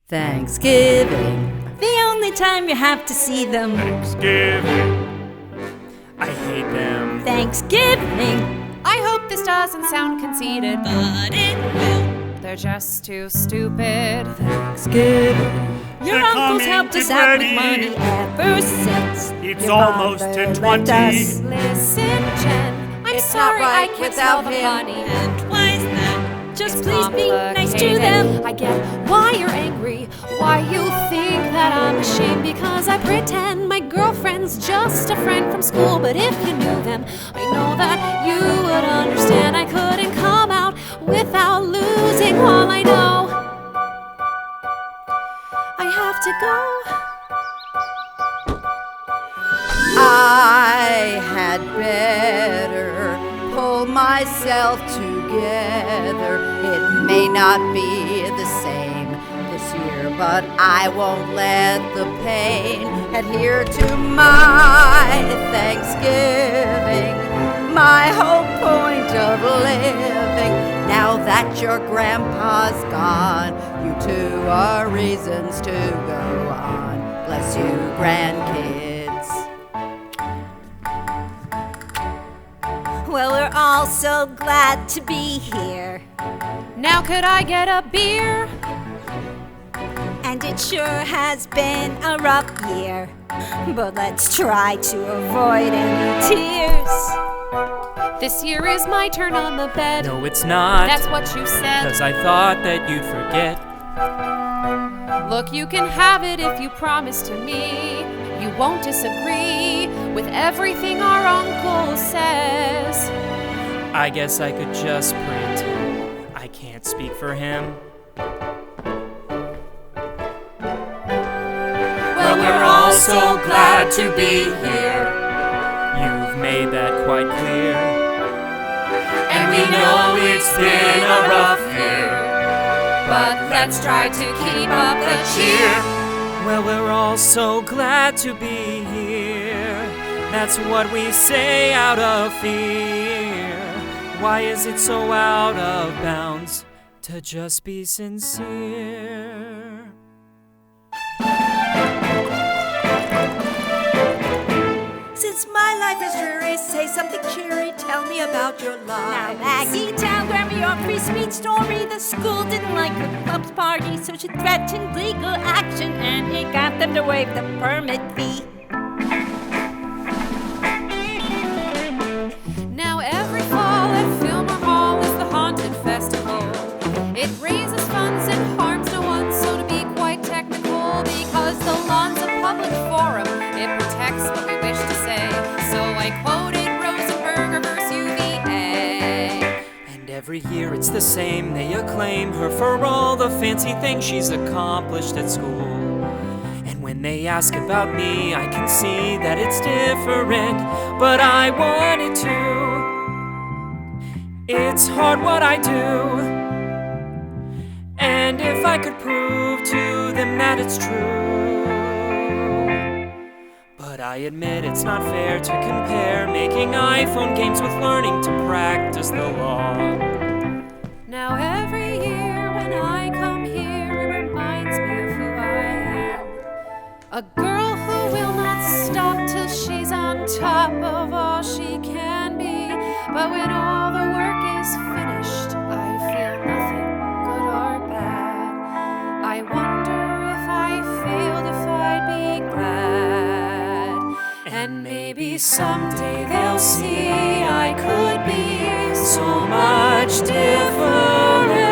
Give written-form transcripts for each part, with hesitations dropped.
Thanksgiving, the only time you have to see them. Thanksgiving, I hate them. Thanksgiving, I hope this doesn't sound conceited, but it will. they're just too stupid. Thanksgiving, your They're uncles coming helped to us out with Freddie. money ever since. It's your almost father 10:20. left us. Listen, Jen, I'm It's sorry not right I can't without smell the him. honey. And why's that? Just It's please be nice to complicated. them. I get why you're angry, why you think that I'm ashamed, because I pretend my girlfriend's just a friend from school. But if you knew them, I know that you would understand. I couldn't come out without losing all I know. I have to go. I had better pull myself together. It may not be the same this year, but I won't let the pain adhere to my Thanksgiving, my whole point of living. Now that your grandpa's gone, you two are reasons to go on. Bless you, grandkids. Well, we're all so glad to be here. Now could I get a beer? And it sure has been a rough year. But let's try to avoid any tears. This year is my turn on the bed. No, it's not. That's what you said. 'Cause I thought that you'd forget. Look, you can have it if you promise to me you won't disagree with everything our uncle says. I guess I could just pray too. I can't speak for him. Well, we're all so glad to be here, You've made that quite clear. and we know it's been a rough year, but let's try to keep up the cheer. Well, we're all so glad to be here. That's what we say out of fear. Why is it so out of bounds to just be sincere? Since my life is dreary, say something cheery. Tell me about your Now, life. Maggie, tell Grammy your free speech story. The school didn't like her club's party, so she threatened legal action, and it got them to waive the permit fee. Now every fall at Fillmore Hall is the Haunted Festival. It raises funds and harms no one, so to be quite technical, because the lawn's a public forum, it protects what we wish to say. So I quoted Rosenberger versus UVA. And every year it's the same. They acclaim her for all the fancy things she's accomplished at school. And when they ask about me, I can see that it's different, but I wanted to. It's hard what I do, and if I could prove to them that it's true. But I admit it's not fair to compare making iPhone games with learning to practice the law. Now every year when I come here, it reminds me of who I am. A girl who will not stop till she's on top of all she can be. But when all the work is finished, I feel nothing, good or bad. I wonder if I failed, if I'd be glad. And maybe someday they'll see I could be so much different.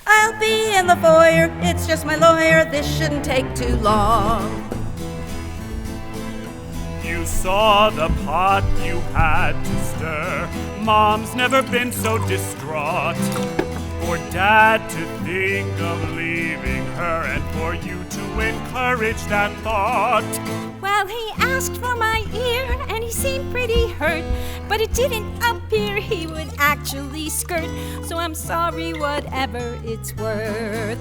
I'll be in the foyer, it's just my lawyer, this shouldn't take too long. You saw the pot you had to stir. Mom's never been so distraught. For Dad to think of leaving her, and for you to encourage that thought. Well, he asked for my ear, and he seemed pretty hurt, but it didn't appear he would actually skirt, so I'm sorry whatever it's worth.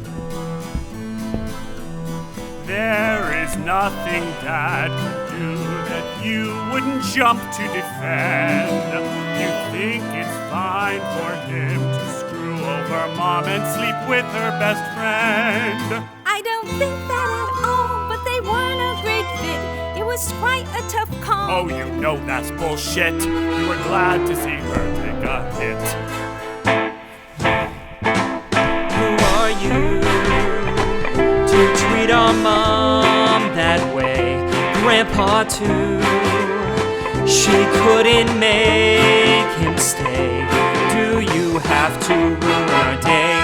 There is nothing Dad can do that you wouldn't jump to defend. You think it's fine for him to screw over Mom and sleep with her best friend. I don't think that at all, but they weren't a great fit. It was quite a tough call. Oh, you know that's bullshit. You were glad to see her take a hit. Who are you to treat our Mom that way? Grandpa too. She couldn't make him stay. Do you have to ruin our day?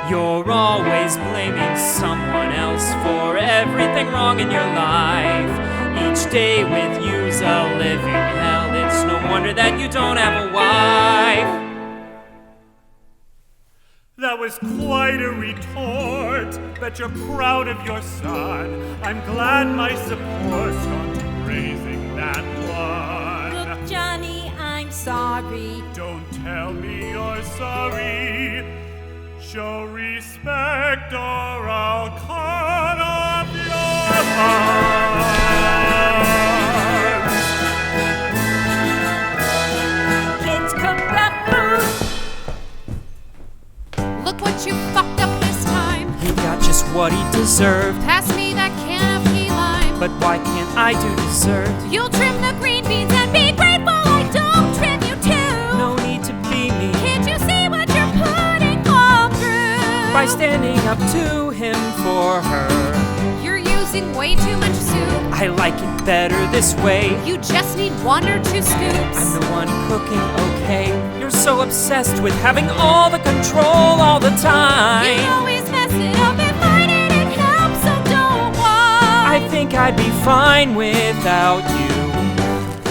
You're always blaming someone else for everything wrong in your life. Each day with you's a living hell. It's no wonder that you don't have a wife. That was quite a retort. Bet you're proud of your son. I'm glad my support's gone to raising that one. Look, Johnny, I'm sorry. Don't tell me you're sorry. Show respect or I'll cut off your arms. Kids, cook the food. Look what you fucked up this time. He got just what he deserved. Pass me that can of key lime. But why can't I do dessert? You'll trim the green beans and be grateful I don't trim you too. No need to be me. Can't you see what you're putting all through? By standing up to him for her. You're using way too much soup. I like it better this way. You just need 1 or 2 scoops. I'm the one cooking, okay? You're so obsessed with having all the control all the time. You always mess it up if I didn't help, so don't whine. I think I'd be fine without you.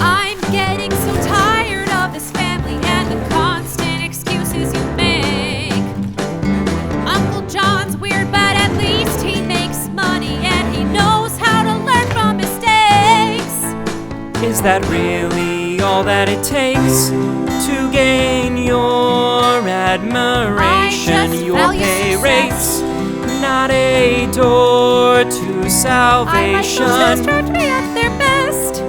I'm getting so tired of this family and the constant excuses you make. Uncle John's weird, but at least he makes money and he knows how to learn from mistakes. Is that really all that it takes to gain your admiration? I just Your value pay success. rates, not a door to I like salvation. those who to be at their best.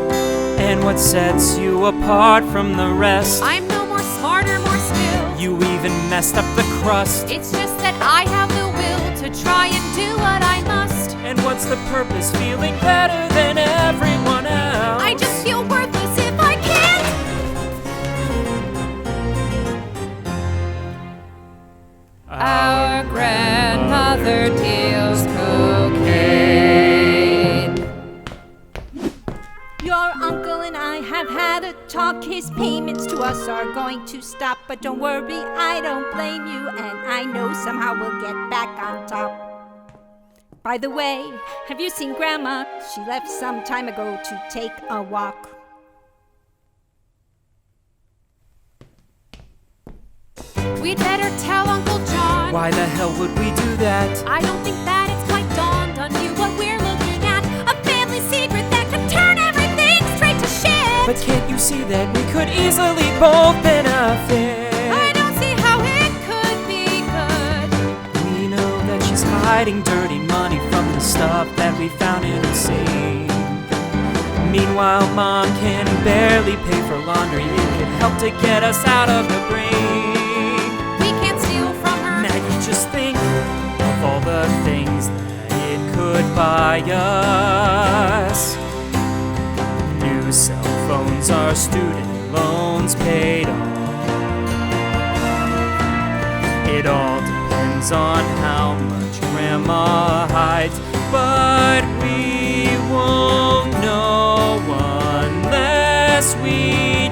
And what sets you apart from the rest? I'm no more smarter, more skilled. You even messed up the crust. It's just that I have the will to try and do what I must. And what's the purpose? Feeling better than everyone else. I just feel worthless if I can't. Our grandmother deals cocaine. Your uncle and I have had a talk. His payments to us are going to stop. But don't worry, I don't blame you. And I know somehow we'll get back on top. By the way, have you seen Grandma? She left some time ago to take a walk. We'd better tell Uncle John. Why the hell would we do that? I don't think that it's quite dawned on you what we're looking at. A family secret that could turn everything straight to shit. But can't you see that we could easily both benefit? I don't see how it could be good. We know that she's hiding dirty money from the stuff that we found in her sink. Meanwhile, Mom can barely pay for laundry. It could help to get us out of the brink. We can't steal from her. Now you just think of all the things that it could buy us. New cell phones, our student loans paid off. It all depends on how much Grandma hides, but we won't know unless we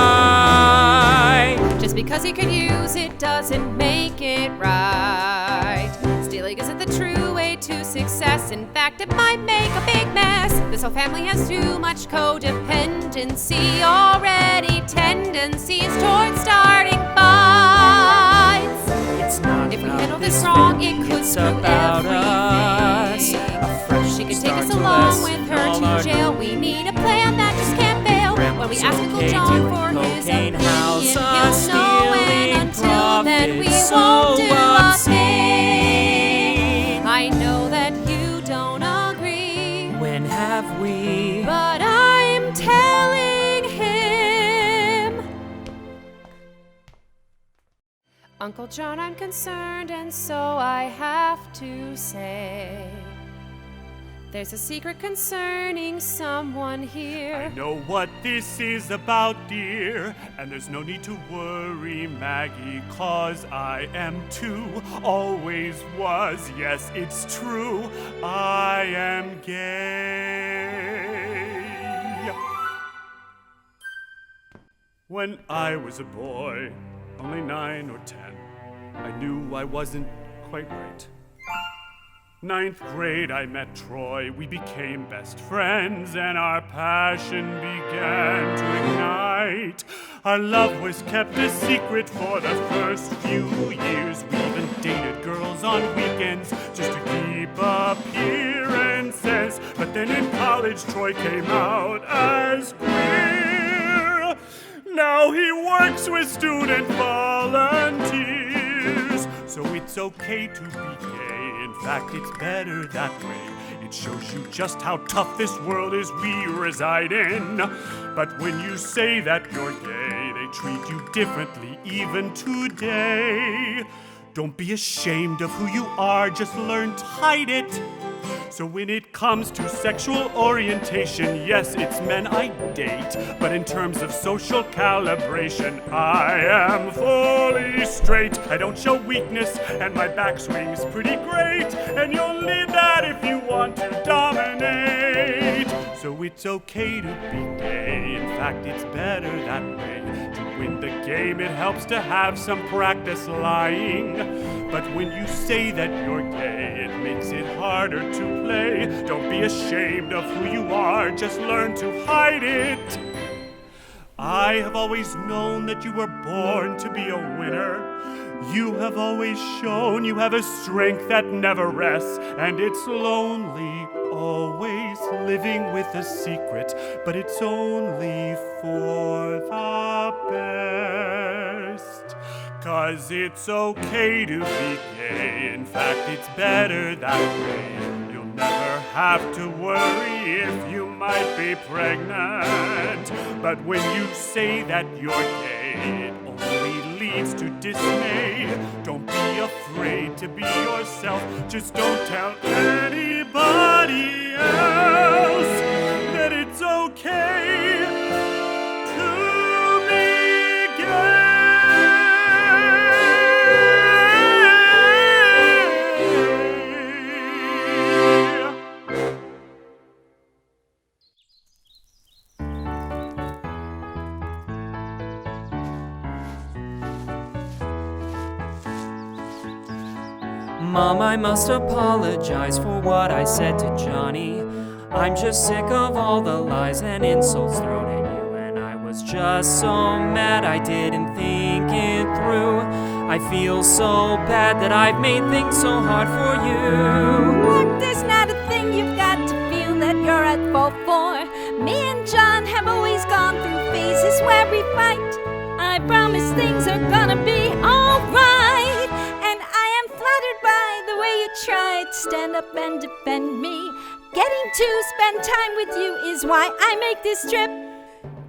try. Just because he could use it doesn't make it right. Stealing isn't the true way to success. In fact, it might make a big mess. This whole family has too much codependency already. Tendencies towards starting fights. It's not If we about handle this this wrong, family, it could it's screw about us. everything. A fresh She could take start us to along lessen with her all to our jail. We need a plan that just can't fail. When we Grandma's ask Uncle okay John doing for his cocaine, opinion, how's he'll us know, and stealing until then we profits won't so do a obscene? thing. I know that you don't agree. have we? But I'm telling him. Uncle John, I'm concerned, and so I have to say, there's a secret concerning someone here. I know what this is about, dear, and there's no need to worry, Maggie, 'cause I am too, always was, yes, it's true, I am gay. When I was a boy, only 9 or 10, I knew I wasn't quite right. 9th grade, I met Troy. We became best friends, and our passion began to ignite. Our love was kept a secret for the first few years. We even dated girls on weekends just to keep appearances. But then in college, Troy came out as queer. Now he works with student volunteers, so it's okay to be gay. In fact, it's better that way. It shows you just how tough this world is we reside in. But when you say that you're gay, they treat you differently even today. Don't be ashamed of who you are, just learn to hide it. So when it comes to sexual orientation, yes, it's men I date. But in terms of social calibration, I am fully straight. I don't show weakness, and my backswing's pretty great. And you'll need that if you want to dominate. So it's okay to be gay. In fact, it's better that way. To win the game, it helps to have some practice lying. But when you say that you're gay, it makes it harder to play. Don't be ashamed of who you are, just learn to hide it. I have always known that you were born to be a winner. You have always shown you have a strength that never rests, and it's lonely, always living with a secret, but it's only for the best. 'Cause it's okay to be gay, in fact it's better that way. You'll never have to worry if you might be pregnant. But when you say that you're gay, it only leads to dismay. Don't be afraid to be yourself, just don't tell anybody else that it's okay to be gay. Mom, I must apologize for what I said to Johnny. I'm just sick of all the lies and insults thrown at you, and I was just so mad I didn't think it through. I feel so bad that I've made things so hard for you. Look, there's not a thing you've got to feel that you're at fault for. Me and John have always gone through phases where we fight. I promise things are gonna be alright. And I am flattered by the way you tried to stand up and defend me. Getting to spend time with you is why I make this trip.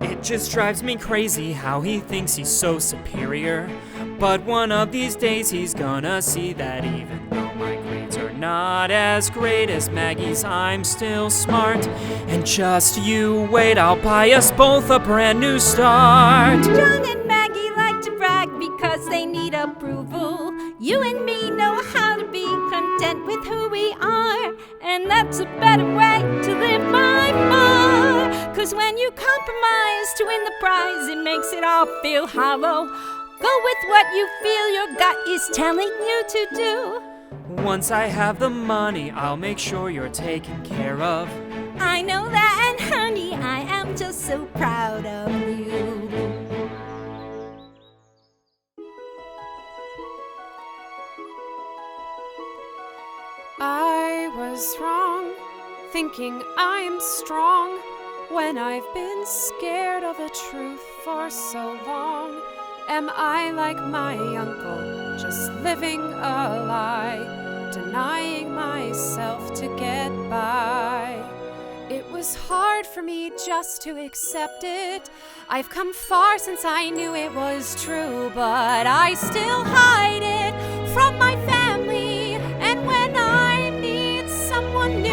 It just drives me crazy how he thinks he's so superior. But one of these days he's gonna see that even though my grades are not as great as Maggie's, I'm still smart. And just you wait, I'll buy us both a brand new start. John and Maggie like to brag because they need approval. You and me know how to be content with who we are, and that's a better way to live by far. 'Cause when you compromise to win the prize, it makes it all feel hollow. Go with what you feel your gut is telling you to do. Once I have the money, I'll make sure you're taken care of. I know that, and honey, I am just so proud of you. I was wrong, thinking I am strong, when I've been scared of the truth for so long. Am I like my uncle, just living a lie, denying myself to get by? It hard for me just to accept it. I've come far since I knew it was true, but I still hide it from my family. And when I meet someone new,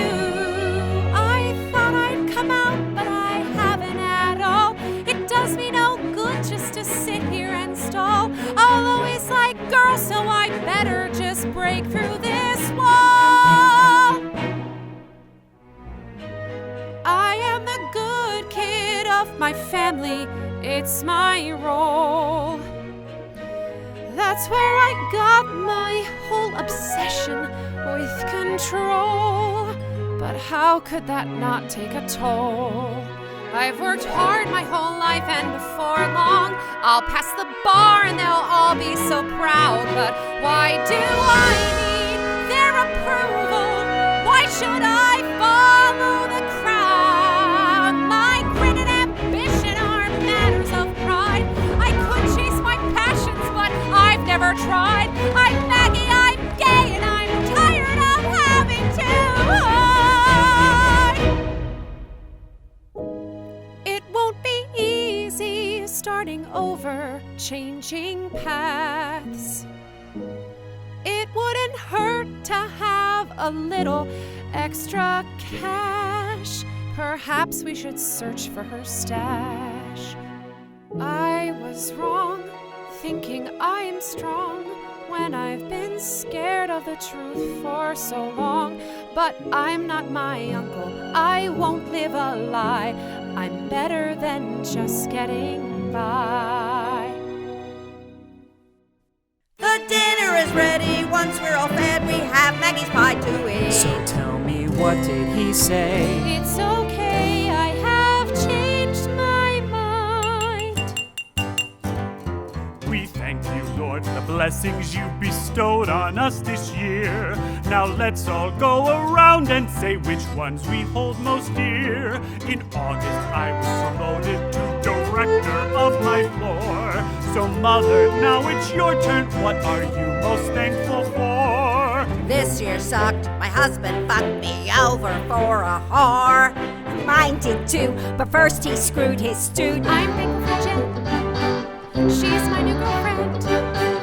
I thought I'd come out, but I haven't at all. It does me no good just to sit here and stall. I'll always like girls, so I better just break through this wall. I am the good kid of my family, it's my role. That's where I got my whole obsession with control. But how could that not take a toll? I've worked hard my whole life, and before long I'll pass the bar and they'll all be so proud. But why do I need their approval? Why should I follow the crowd? My grit and ambition are matters of pride. I could chase my passions, but I've never tried. I'm Maggie, I'm gay, and I'm tired of having to hide. It won't be easy starting over, changing paths. It wouldn't hurt to have a little extra cash. Perhaps we should search for her stash. I was wrong, thinking I'm strong, when I've been scared of the truth for so long. But I'm not my uncle, I won't live a lie. I'm better than just getting by. The dinner is ready. Once we're all fed, we have Maggie's pie to eat. So tell me, what did he say? It's okay, I have changed my mind. We thank you, Lord, for the blessings you bestowed on us this year. Now let's all go around and say which ones we hold most dear. In August, I was promoted to director of my floor. So, Mother, now it's your turn. What are you most thankful for? This year sucked. My husband fucked me over for a whore. Mine did too, but first he screwed his student. I'm thankful for Jen. She's my new girlfriend.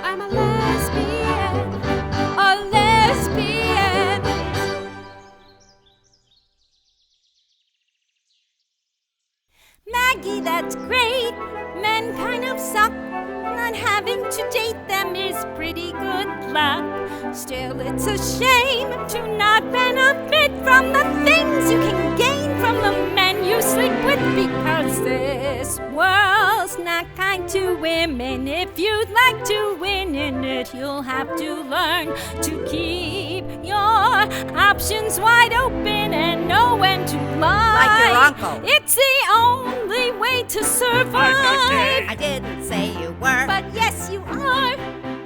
I'm a lesbian. A lesbian. Maggie, that's great. Men kind of suck. Not having to date them is pretty good luck. Still, it's a shame to not benefit from the things you can gain from the men you sleep with, because this world's not kind to women. If you'd like to win in it, you'll have to learn to keep your options wide open and know when to lie. Like your uncle. It's the only way to survive. I'm not gay. I didn't say you were. But yes, you are.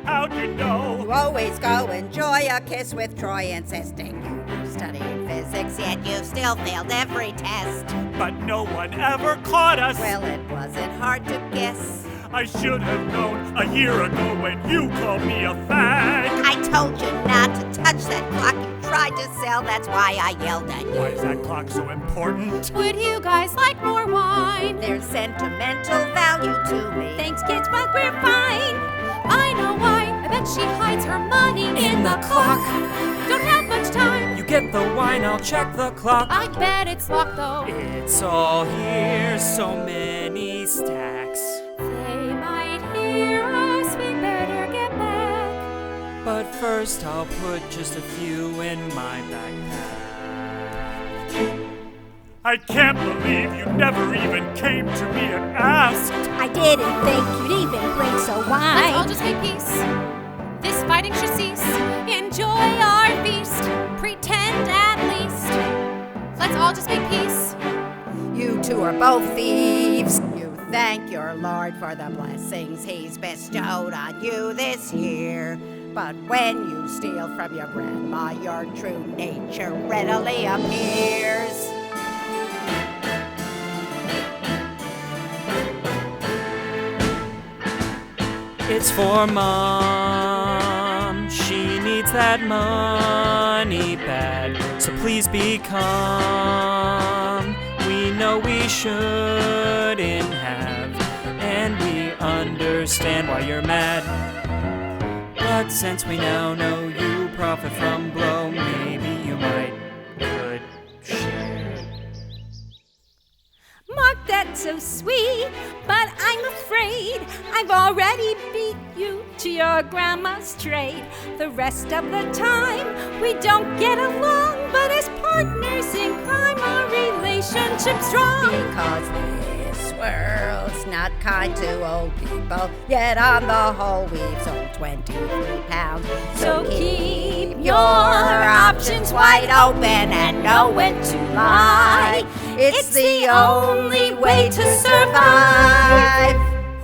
How'd you know? You always go enjoy a kiss with Troy, insisting you studied physics, yet you still failed every test. But no one ever caught us. Well, it wasn't hard to guess. I should have known a year ago when you called me a fag. I told you not to touch that clock you tried to sell. That's why I yelled at you. Why is that clock so important? Would you guys like more wine? There's sentimental value to me. Thanks, kids, but we're fine. I know why. I bet she hides her money in the clock. Don't have much time. You get the wine, I'll check the clock. I bet it's locked though. It's all here, so many stacks. They might hear us, we better get back. But first I'll put just a few in my backpack. I can't believe you never even came to me and asked. I didn't think you'd even blink, so Let's all why? just make peace. This fighting should cease. Enjoy our feast. Pretend at least. Let's all just make peace. You two are both thieves. You thank your Lord for the blessings He's bestowed on you this year. But when you steal from your grandma, your true nature readily appears. It's for Mom. She needs that money bad, so please be calm. We know that we shouldn't have. And we understand why you're mad. But since we now know you profit from blow, maybe you could share. Mark, that's so sweet, but I'm afraid I've already beat you to your grandma's trade. The rest of the time we don't get along, but as partners in crime our relationship's strong. Because this world's not kind to old people, yet on the whole we've sold 23 pounds. So keep your options wide open and know when to lie. It's the only way to survive.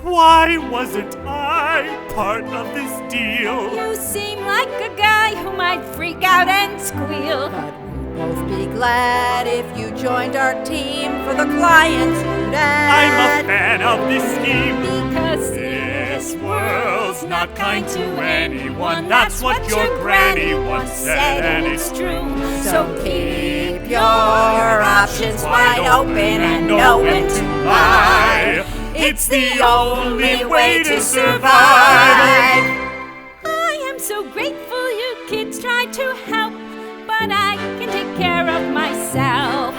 Why wasn't I part of this deal? You seem like a guy who might freak out and squeal. But we'd both be glad if you joined our team for the clients you'd I'm a fan of this scheme. Because This world's not kind to anyone. That's what your granny once said, and it's true. So keep your options wide open and know when to lie. It's the only way to survive. I am so grateful you kids tried to help, but I can take care of myself.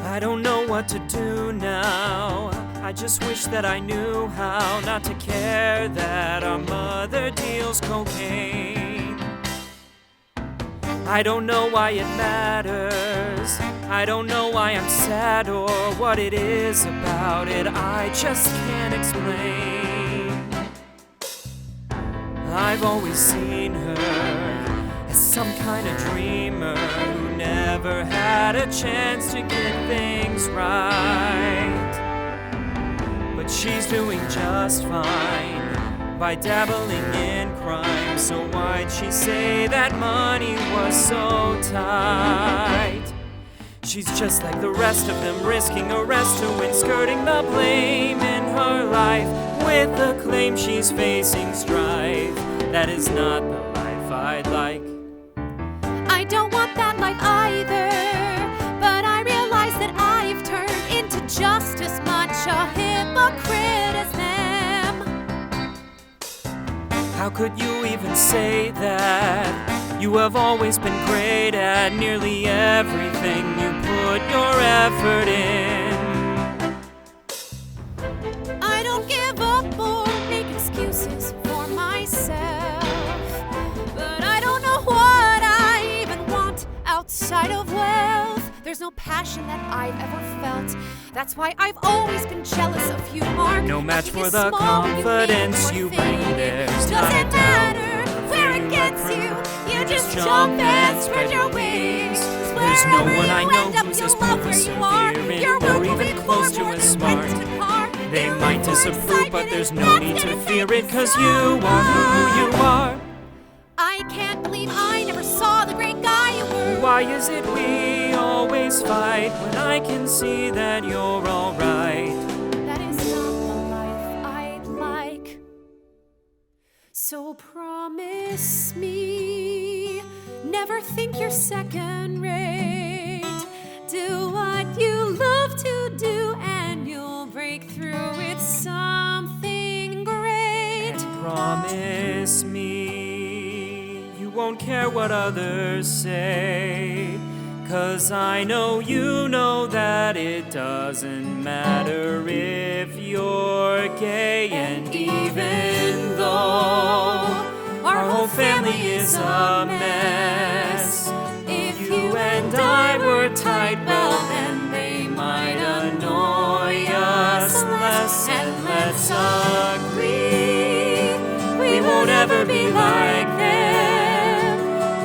I don't know what to do now. I just wish that I knew how not to care that our mother deals cocaine. I don't know why it matters. I don't know why I'm sad or what it is about it. I just can't explain. I've always seen her as some kind of dreamer who never had a chance to get things right. But she's doing just fine by dabbling in crime. So why'd she say that money was so tight? She's just like the rest of them, risking arrest to win, skirting the blame in her life with the claim she's facing strife. That is not the life I'd like. I don't want that life either, but I realize that I've turned into just as much a hypocrite as them. How could you even say that? You have always been great at nearly everything you put your effort in. I don't give up or make excuses for myself, but I don't know what I even want outside of wealth. There's no passion that I've ever felt. That's why I've always been jealous of you, Mark. No match Nothing for is the small when confidence make you your bring. thing. There's Doesn't not a matter where it gets you. You just jump and spread your wings. There's no Wherever one I you know end up, who's you'll as love where you are. perseverant Your or work will even be close far to more as than smart. rent a car. They You're might more disapprove, but excited there's and no that's need to gonna fear make it, 'cause you are who you are. I can't believe I never saw the great guy you were. Why is it we always fight when I can see that you're alright? That is not the life I'd like. So promise me, never think you're second rate. Do what you love to do and you'll break through with something great. And promise me you won't care what others say, 'cause I know you know that it doesn't matter if you're gay. And even though our whole family is a mess, if you and I were tight, well then they might annoy us less. And let's agree we won't ever be like them.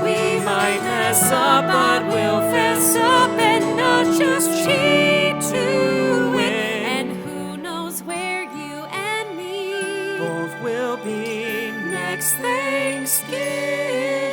We might mess up, but we'll fess up and not just cheat to win. And who knows where you and me Both will be next Thanksgiving.